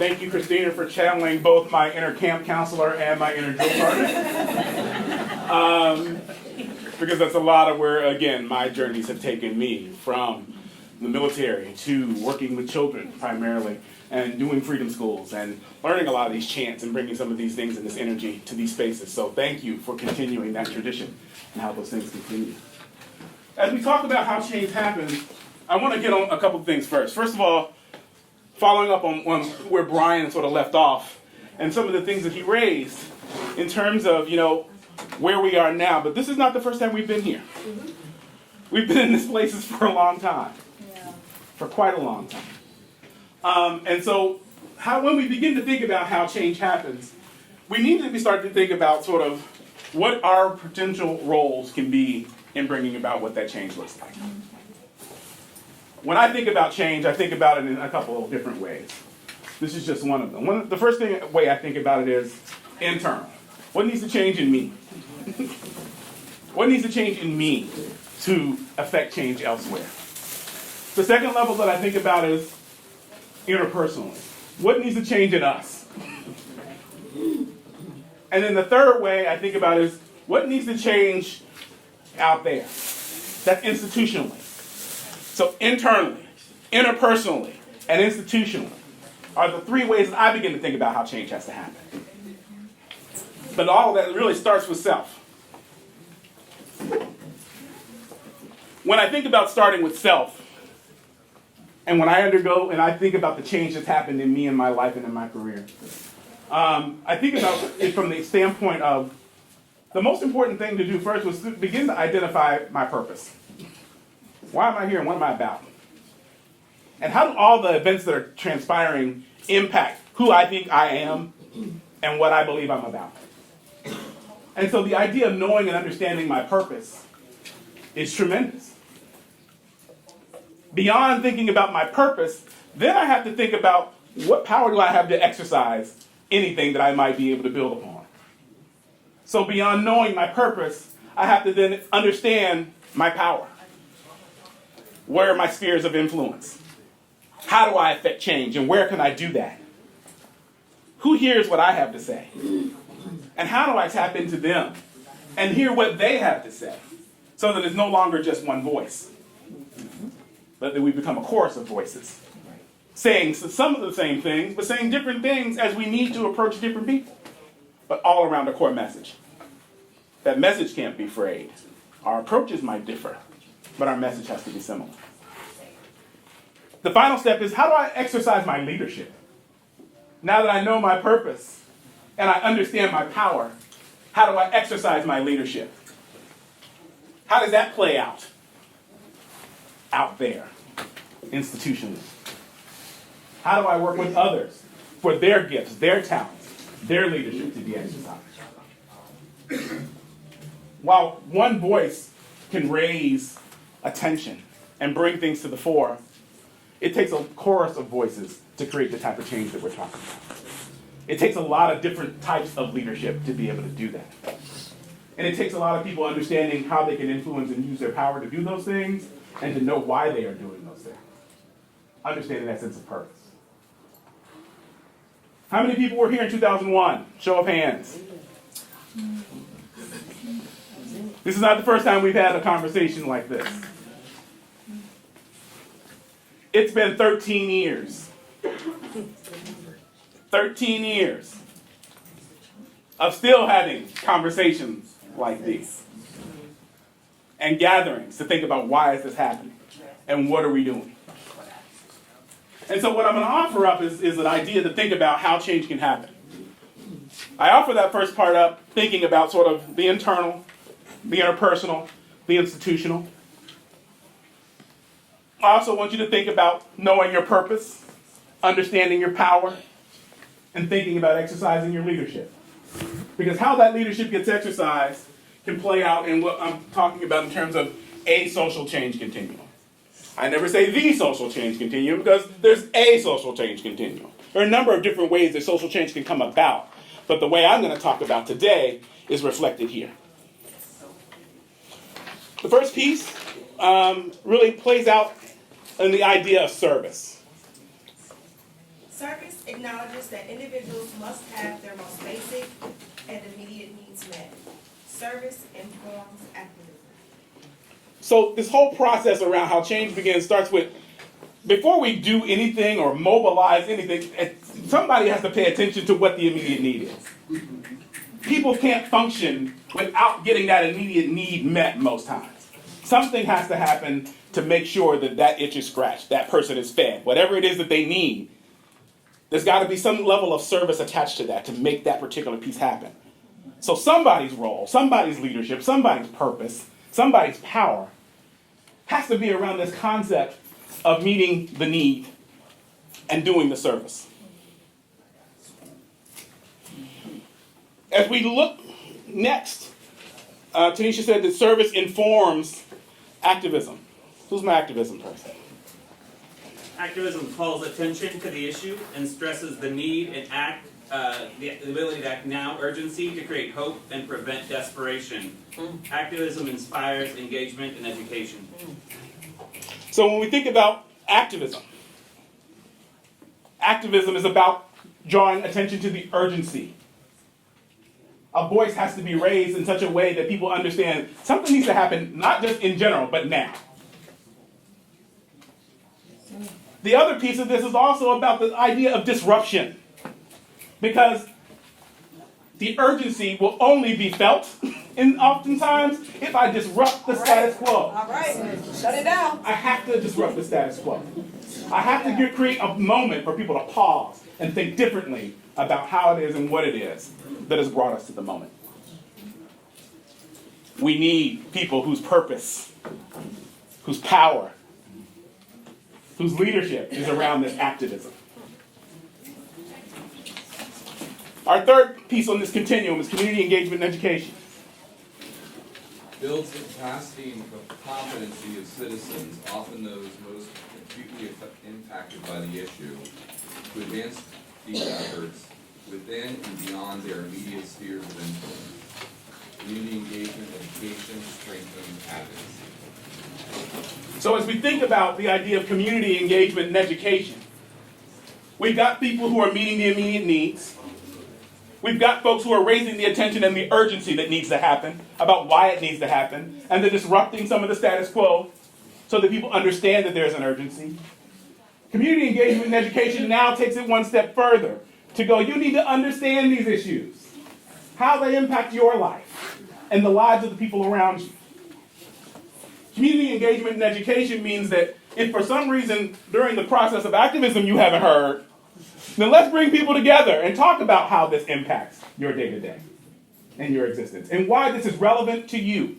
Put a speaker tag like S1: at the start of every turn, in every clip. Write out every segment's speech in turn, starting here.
S1: Thank you, Christina, for channeling both my inner camp counselor and my inner drill sergeant. Because that's a lot of where, again, my journeys have taken me, from the military to working with children primarily, and doing freedom schools and learning a lot of these chants and bringing some of these things and this energy to these spaces. So thank you for continuing that tradition and how those things continue. As we talk about how change happens, I want to get on a couple of things first. First of all, following up on where Brian sort of left off and some of the things that he raised in terms of, where we are now. But this is not the first time we've been here. We've been in these places for a long time. Yeah. For quite a long time. And so when we begin to think about how change happens, we need to start to think about sort of what our potential roles can be in bringing about what that change looks like. When I think about change, I think about it in a couple of different ways. This is just one of them. The first way I think about it is internal. What needs to change in me? What needs to change in me to affect change elsewhere? The second level that I think about is interpersonally. What needs to change in us? And then the third way I think about is what needs to change out there? That's institutionally. So internally, interpersonally, and institutionally are the three ways that I begin to think about how change has to happen. But all of that really starts with self. When I think about starting with self, and when I undergo and I think about the change that's happened in me in my life and in my career, I think about it from the standpoint of the most important thing to do first was to begin to identify my purpose. Why am I here and what am I about? And how do all the events that are transpiring impact who I think I am and what I believe I'm about? And so the idea of knowing and understanding my purpose is tremendous. Beyond thinking about my purpose, then I have to think about what power do I have to exercise anything that I might be able to build upon. So beyond knowing my purpose, I have to then understand my power. Where are my spheres of influence? How do I affect change and where can I do that? Who hears what I have to say? And how do I tap into them and hear what they have to say so that it's no longer just one voice, but that we become a chorus of voices, saying some of the same things, but saying different things as we need to approach different people, but all around a core message. That message can't be frayed. Our approaches might differ, but our message has to be similar. The final step is, how do I exercise my leadership? Now that I know my purpose and I understand my power, how do I exercise my leadership? How does that play out there, institutionally? How do I work with others for their gifts, their talents, their leadership to be exercised? While one voice can raise attention and bring things to the fore, it takes a chorus of voices to create the type of change that we're talking about. It takes a lot of different types of leadership to be able to do that. And it takes a lot of people understanding how they can influence and use their power to do those things and to know why they are doing those things. Understanding that sense of purpose. How many people were here in 2001? Show of hands. This is not the first time we've had a conversation like this. It's been 13 years. 13 years of still having conversations like these and gatherings to think about why is this happening and what are we doing. And so what I'm going to offer up is an idea to think about how change can happen. I offer that first part up thinking about sort of the internal, the interpersonal, the institutional. I also want you to think about knowing your purpose, understanding your power, and thinking about exercising your leadership. Because how that leadership gets exercised can play out in what I'm talking about in terms of a social change continuum. I never say the social change continuum because there's a social change continuum. There are a number of different ways that social change can come about. But the way I'm going to talk about today is reflected here. The first piece really plays out in the idea of service.
S2: Service acknowledges that individuals must have their most basic and immediate needs met. Service informs activism.
S1: So this whole process around how change begins starts with, before we do anything or mobilize anything, somebody has to pay attention to what the immediate need is. People can't function without getting that immediate need met most times. Something has to happen to make sure that that itch is scratched, that person is fed, whatever it is that they need. There's got to be some level of service attached to that to make that particular piece happen. So somebody's role, somebody's leadership, somebody's purpose, somebody's power has to be around this concept of meeting the need and doing the service. As we look next, Tanisha said that service informs activism. Who's my activism person?
S3: Activism calls attention to the issue and stresses the need and the ability to act now, urgency to create hope and prevent desperation. Activism inspires engagement and education.
S1: So when we think about activism, activism is about drawing attention to the urgency. A voice has to be raised in such a way that people understand something needs to happen, not just in general, but now. The other piece of this is also about the idea of disruption. Because the urgency will only be felt, and oftentimes, if I disrupt the status quo.
S2: All right, shut it down.
S1: I have to disrupt the status quo. I have to create a moment for people to pause and think differently about how it is and what it is that has brought us to the moment. We need people whose purpose, whose power, whose leadership is around this activism. Our third piece on this continuum is community engagement and education.
S4: Builds the capacity and competency of citizens, often those most acutely impacted by the issue, to advance these efforts within and beyond their immediate spheres of influence. Community engagement, education, strengthens advocacy.
S1: So as we think about the idea of community engagement and education, we've got people who are meeting the immediate needs. We've got folks who are raising the attention and the urgency that needs to happen about why it needs to happen, and they're disrupting some of the status quo so that people understand that there's an urgency. Community engagement and education now takes it one step further to go, you need to understand these issues, how they impact your life and the lives of the people around you. Community engagement and education means that if for some reason during the process of activism you haven't heard, then let's bring people together and talk about how this impacts your day-to-day and your existence and why this is relevant to you.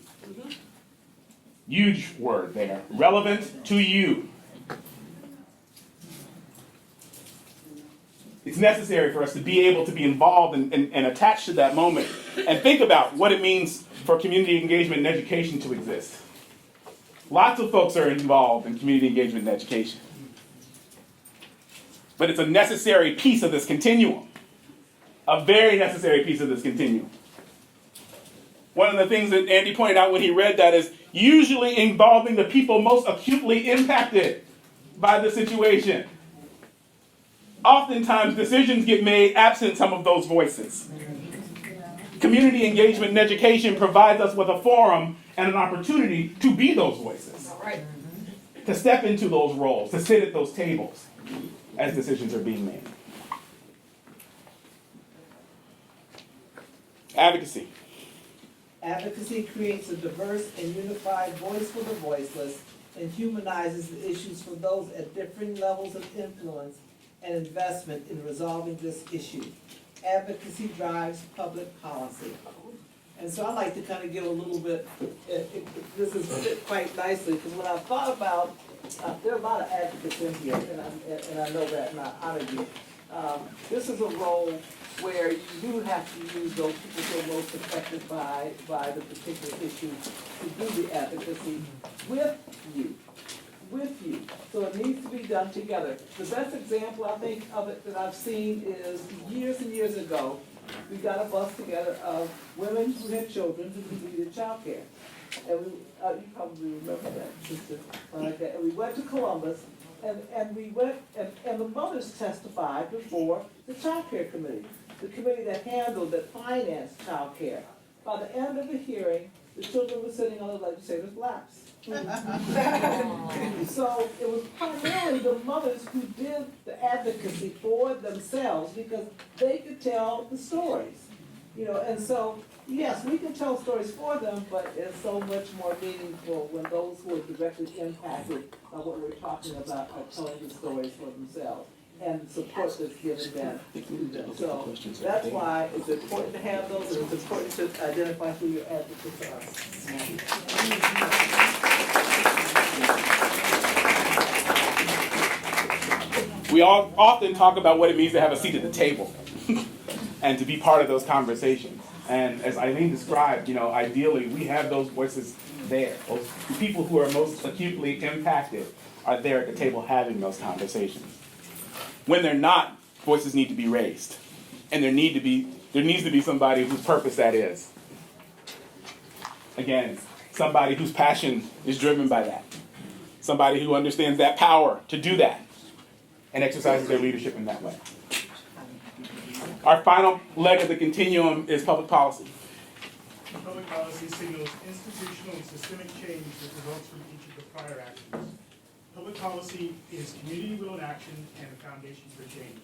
S1: Huge word there. Relevant to you. It's necessary for us to be able to be involved and attached to that moment and think about what it means for community engagement and education to exist. Lots of folks are involved in community engagement and education. But it's a necessary piece of this continuum. A very necessary piece of this continuum. One of the things that Andy pointed out when he read that is usually involving the people most acutely impacted by the situation. Oftentimes decisions get made absent some of those voices. Community engagement and education provides us with a forum and an opportunity to be those voices. To step into those roles, to sit at those tables as decisions are being made. Advocacy.
S5: Advocacy creates a diverse and unified voice for the voiceless and humanizes the issues for those at differing levels of influence and investment in resolving this issue. Advocacy drives public policy. And so I'd like to kind of give a little bit, this is fit quite nicely, because when I thought about, there are a lot of advocates in here, and I know that, and I honor you. This is a role where you do have to use those people who are most affected by the particular issue to do the advocacy with you. So it needs to be done together. The best example, I think, of it that I've seen is years and years ago, we got a bus together of women who had children who needed childcare. And we, you probably remember that, sister, like that. And we went to Columbus, And we went, and the mothers testified before the child care committee, the committee that handled, that financed child care. By the end of the hearing, the children were sitting on the legislators' laps. So it was primarily the mothers who did the advocacy for themselves because they could tell the stories. You know, and so, yes, we can tell stories for them, but it's so much more meaningful when those who are directly impacted by what we're talking about are telling the stories for themselves and the support that's given them. So that's why it's important to have those, and it's important to identify who your advocates are.
S1: We all often talk about what it means to have a seat at the table and to be part of those conversations. And as Eileen described, you know, ideally we have those voices there. Those people who are most acutely impacted are there at the table having those conversations. When they're not, voices need to be raised. And there needs to be somebody whose purpose that is. Again, somebody whose passion is driven by that. Somebody who understands that power to do that and exercises their leadership in that way. Our final leg of the continuum is public policy.
S6: Public policy signals institutional and systemic change that results from each of the prior actions. Public policy is community will in action and a foundation for change.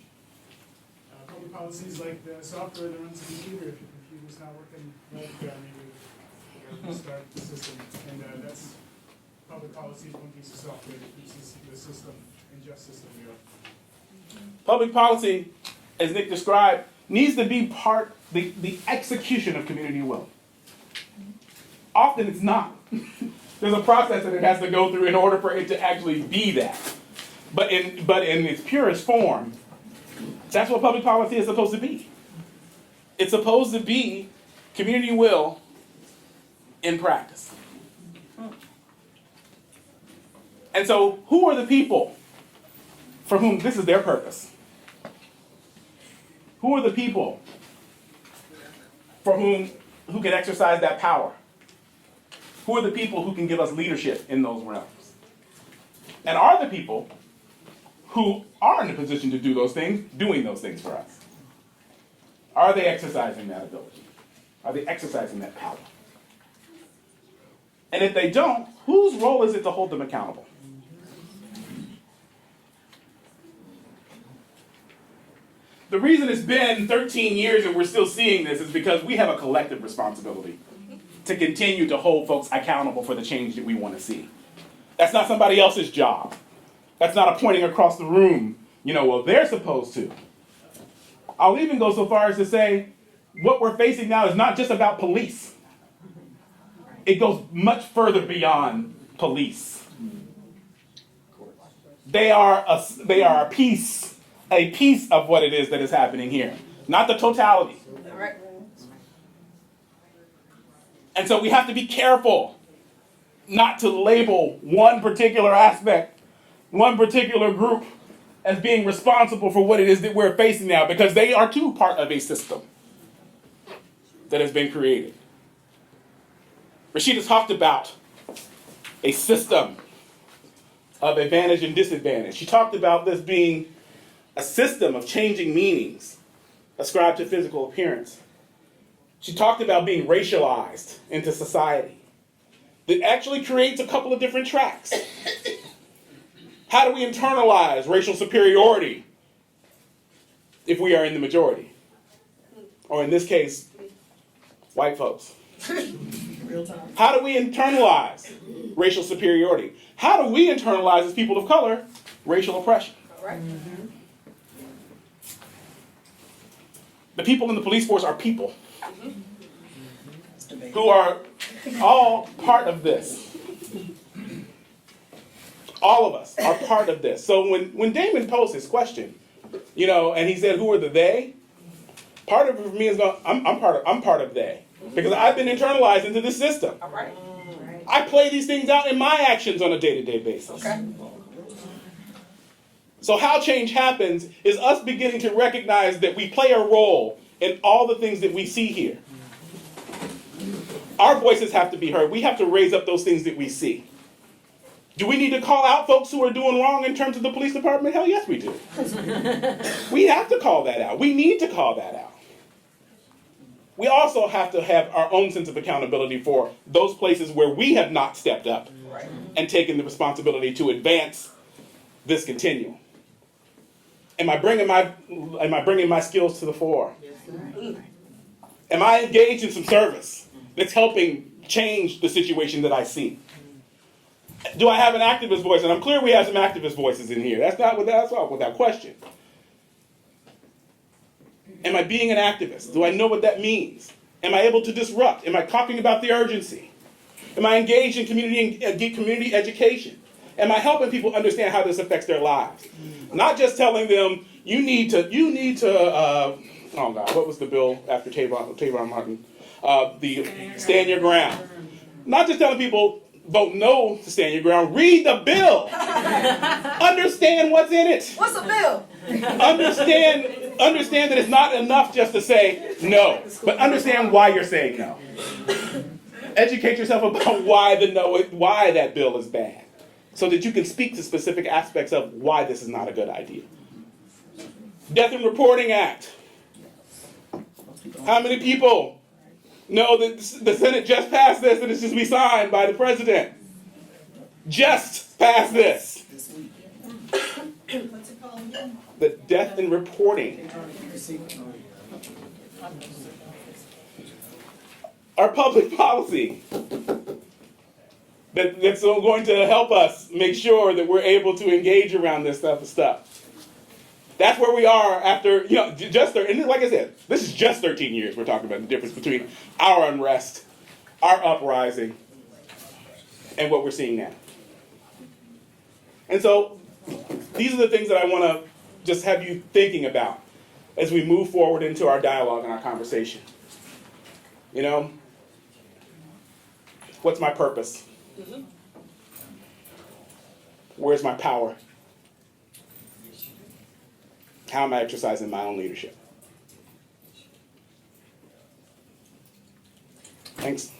S6: Public policy is like the software that runs the computer. If your computer's not working, maybe you restart the system. And that's public policy is one piece of software that keeps the system and just system going.
S1: Public policy, as Nick described, needs to be part the execution of community will. Often it's not. There's a process that it has to go through in order for it to actually be that. But in its purest form, that's what public policy is supposed to be. It's supposed to be community will in practice. And so, who are the people for whom this is their purpose? Who are the people for who can exercise that power? Who are the people who can give us leadership in those realms? And are the people who are in a position to do those things, doing those things for us? Are they exercising that ability? Are they exercising that power? And if they don't, whose role is it to hold them accountable? The reason it's been 13 years and we're still seeing this is because we have a collective responsibility to continue to hold folks accountable for the change that we want to see. That's not somebody else's job. That's not a pointing across the room, well, they're supposed to. I'll even go so far as to say what we're facing now is not just about police. It goes much further beyond police. They are a piece of what it is that is happening here, not the totality. And so we have to be careful not to label one particular aspect, one particular group as being responsible for what it is that we're facing now, because they are too part of a system that has been created. Rashida talked about a system of advantage and disadvantage. She talked about this being a system of changing meanings ascribed to physical appearance. She talked about being racialized into society. That actually creates a couple of different tracks. How do we internalize racial superiority if we are in the majority? Or in this case, white folks. How do we internalize racial superiority? How do we internalize, as people of color, racial oppression? The people in the police force are people who are all part of this. All of us are part of this. So when Damon posed his question, and he said, who are the they? Part of it for me is going, I'm part of they. Because I've been internalized into this system.
S7: All right.
S1: I play these things out in my actions on a day-to-day basis.
S7: Okay.
S1: So how change happens is us beginning to recognize that we play a role in all the things that we see here. Our voices have to be heard. We have to raise up those things that we see. Do we need to call out folks who are doing wrong in terms of the police department? Hell yes, we do. We have to call that out. We need to call that out. We also have to have our own sense of accountability for those places where we have not stepped up and taken the responsibility to advance this continuum. Am I bringing my skills to the fore? Am I engaged in some service that's helping change the situation that I see? Do I have an activist voice? And I'm clear we have some activist voices in here. That's all without question. Am I being an activist? Do I know what that means? Am I able to disrupt? Am I talking about the urgency? Am I engaged in community education? Am I helping people understand how this affects their lives? Not just telling them, you need to, oh God, what was the bill after Trayvon Martin? The stand your ground. Not just telling people, vote no to stand your ground. Read the bill. Understand what's in it.
S2: What's a bill?
S1: Understand that it's not enough just to say no, but understand why you're saying no. Educate yourself about why that bill is bad, so that you can speak to specific aspects of why this is not a good idea. Death and Reporting Act. How many people know that the Senate just passed this and it's just be signed by the president? Just passed this.
S2: What's it called again?
S1: The Death and Reporting. Our public policy that's going to help us make sure that we're able to engage around this stuff. That's where we are after, and like I said, this is just 13 years we're talking about the difference between our unrest, our uprising, and what we're seeing now. And so, these are the things that I want to just have you thinking about as we move forward into our dialogue and our conversation. What's my purpose? Where's my power? How am I exercising my own leadership? Thanks.